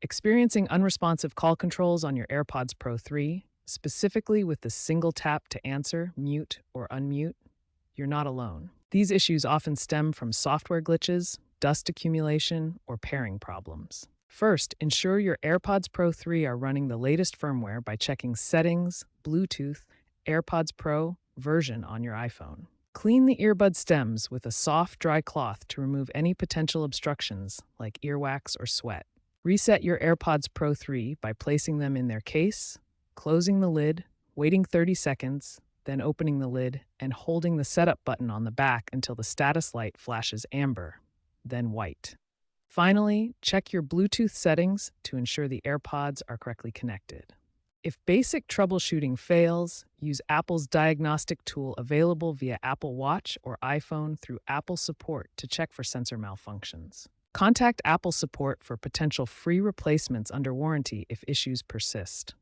Experiencing unresponsive call controls on your AirPods Pro 3, specifically with the single tap to answer, mute, or unmute? You're not alone. These issues often stem from software glitches, dust accumulation, or pairing problems. First, ensure your AirPods Pro 3 are running the latest firmware by checking Settings, Bluetooth, AirPods Pro version on your iPhone. Clean the earbud stems with a soft, dry cloth to remove any potential obstructions like earwax or sweat. Reset your AirPods Pro 3 by placing them in their case, closing the lid, waiting 30 seconds, then opening the lid and holding the setup button on the back until the status light flashes amber, then white. Finally, check your Bluetooth settings to ensure the AirPods are correctly connected. If basic troubleshooting fails, use Apple's diagnostic tool available via Apple Watch or iPhone through Apple Support to check for sensor malfunctions. Contact Apple Support for potential free replacements under warranty if issues persist.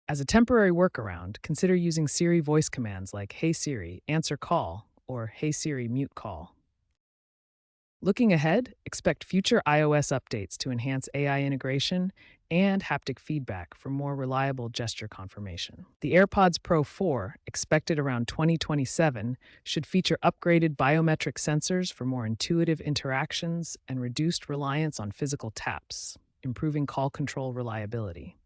As a temporary workaround, consider using Siri voice commands like "Hey Siri, answer call" or "Hey Siri, mute call." Looking ahead, expect future iOS updates to enhance AI integration and haptic feedback for more reliable gesture confirmation. The AirPods Pro 4, expected around 2027, should feature upgraded biometric sensors for more intuitive interactions and reduced reliance on physical taps, improving call control reliability.